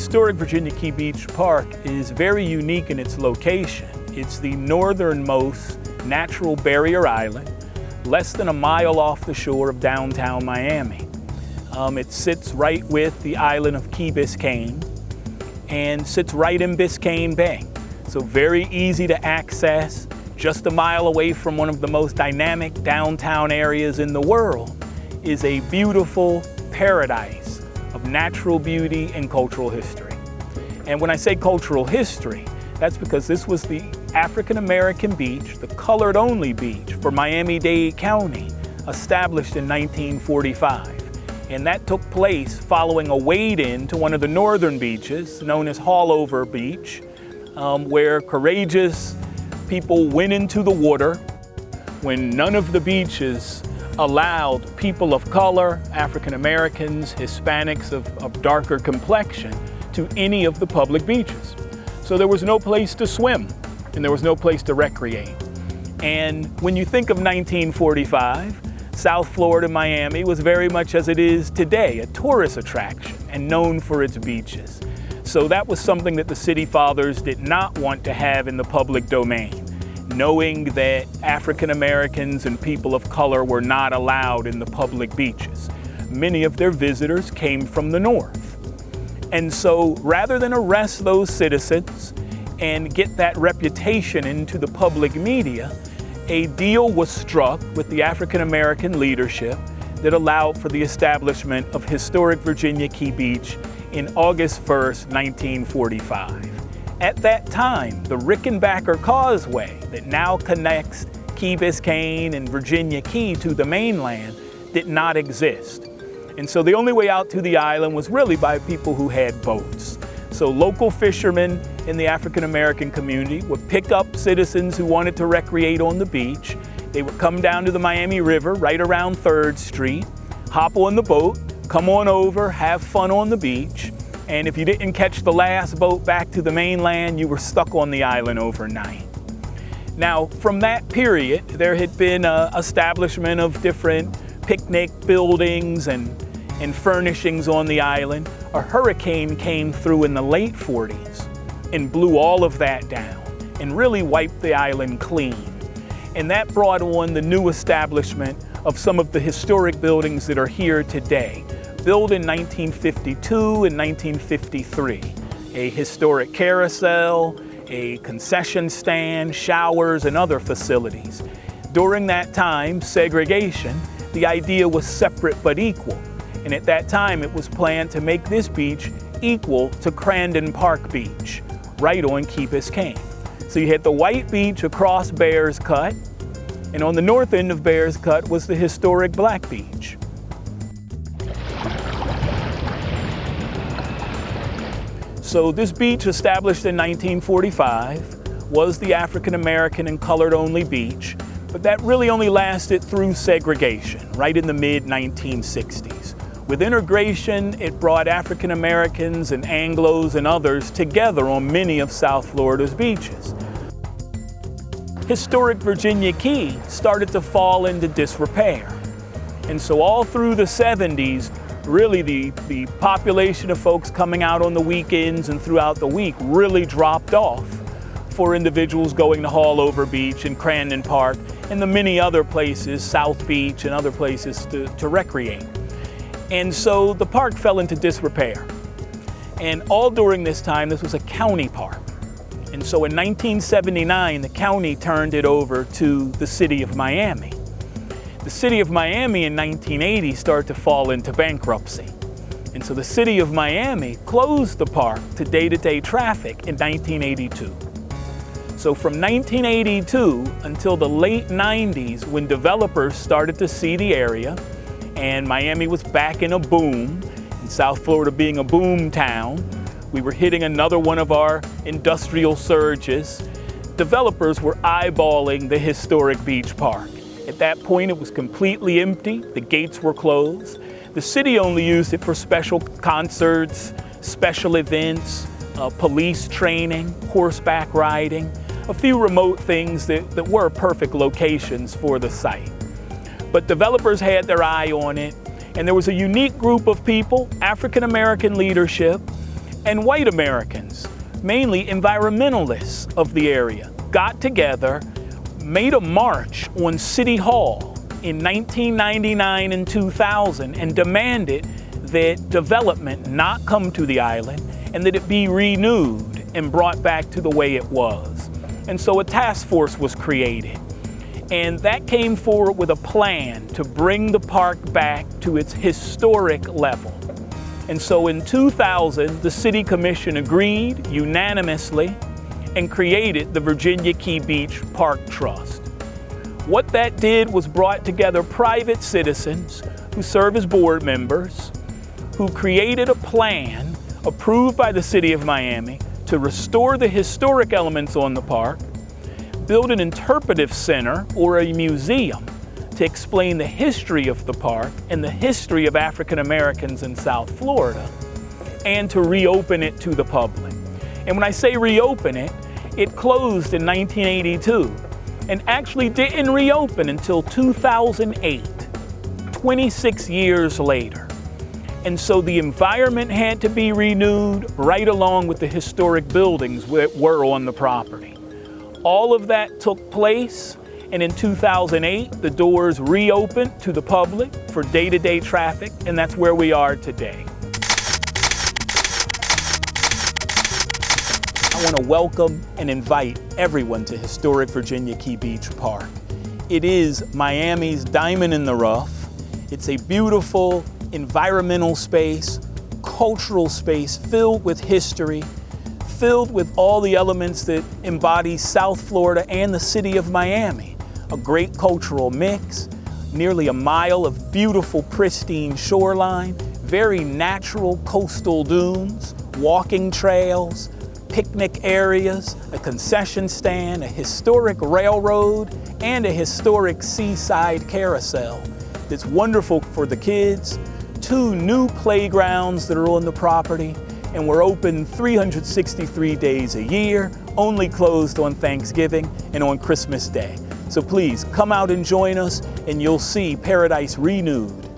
historic Virginia Key Beach Park is very unique in its location. It's the northernmost natural barrier island, less than a mile off the shore of downtown Miami. It sits right with the island of Key Biscayne and sits right in Biscayne Bay. So very easy to access, just a mile away from one of the most dynamic downtown areas in the world, is a beautiful paradise of natural beauty and cultural history. And when I say cultural history, that's because this was the African-American beach, the colored-only beach for Miami-Dade County, established in 1945. And that took place following a wade-in to one of the northern beaches, known as Haulover Beach, where courageous people went into the water when none of the beaches allowed people of color, African Americans, Hispanics of darker complexion, to any of the public beaches. So there was no place to swim and there was no place to recreate. And when you think of 1945, South Florida, Miami was very much as it is today, a tourist attraction and known for its beaches. So that was something that the city fathers did not want to have in the public domain, knowing that African Americans and people of color were not allowed in the public beaches. Many of their visitors came from the north. And so rather than arrest those citizens and get that reputation into the public media, a deal was struck with the African American leadership that allowed for the establishment of historic Virginia Key Beach in August 1st, 1945. At that time, the Rickenbacker Causeway that now connects Key Biscayne and Virginia Key to the mainland did not exist. And so the only way out to the island was really by people who had boats. So local fishermen in the African American community would pick up citizens who wanted to recreate on the beach. They would come down to the Miami River right around 3rd Street, hop on the boat, come on over, have fun on the beach. And if you didn't catch the last boat back to the mainland, you were stuck on the island overnight. Now, from that period, there had been establishment of different picnic buildings and furnishings on the island. A hurricane came through in the late 40s and blew all of that down and really wiped the island clean. And that brought on the new establishment of some of the historic buildings that are here today, built in 1952 and 1953. A historic carousel, a concession stand, showers, and other facilities. During that time, segregation, the idea was separate but equal. And at that time, it was planned to make this beach equal to Crandon Park Beach, right on Key Biscayne. So you had the white beach across Bears Cut, and on the north end of Bears Cut was the historic black beach. So this beach, established in 1945, was the African American and colored only beach, but that really only lasted through segregation, right in the mid-1960s. With integration, it brought African Americans and Anglos and others together on many of South Florida's beaches. Historic Virginia Key started to fall into disrepair. And so all through the 70s, really the population of folks coming out on the weekends and throughout the week really dropped off for individuals going to Haulover Beach and Crandon Park and the many other places, South Beach and other places to recreate. And so the park fell into disrepair. And all during this time, this was a county park. And so in 1979, the county turned it over to the city of Miami. The city of Miami in 1980 started to fall into bankruptcy. And so the city of Miami closed the park to day-to-day traffic in 1982. So from 1982 until the late 90s, when developers started to see the area, and Miami was back in a boom, and South Florida being a boom town, we were hitting another one of our industrial surges. Developers were eyeballing the historic beach park. At that point, it was completely empty. The gates were closed. The city only used it for special concerts, special events, police training, horseback riding, a few remote things that were perfect locations for the site. But developers had their eye on it, and there was a unique group of people, African American leadership, and white Americans, mainly environmentalists of the area, got together, made a march on City Hall in 1999 and 2000 and demanded that development not come to the island and that it be renewed and brought back to the way it was. And so a task force was created. And that came forward with a plan to bring the park back to its historic level. And so in 2000, the City Commission agreed unanimously and created the Virginia Key Beach Park Trust. What that did was brought together private citizens who serve as board members, who created a plan approved by the City of Miami to restore the historic elements on the park, build an interpretive center or a museum to explain the history of the park and the history of African Americans in South Florida, and to reopen it to the public. And when I say reopen it, it closed in 1982 and actually didn't reopen until 2008, 26 years later. And so the environment had to be renewed right along with the historic buildings that were on the property. All of that took place, and in 2008, the doors reopened to the public for day-to-day traffic, and that's where we are today. I want to welcome and invite everyone to historic Virginia Key Beach Park. It is Miami's diamond in the rough. It's a beautiful environmental space, cultural space filled with history, filled with all the elements that embody South Florida and the city of Miami. A great cultural mix, nearly a mile of beautiful, pristine shoreline, very natural coastal dunes, walking trails, picnic areas, a concession stand, a historic railroad, and a historic seaside carousel that's wonderful for the kids. 2 new playgrounds that are on the property, and we're open 363 days a year, only closed on Thanksgiving and on Christmas Day. So please come out and join us, and you'll see paradise renewed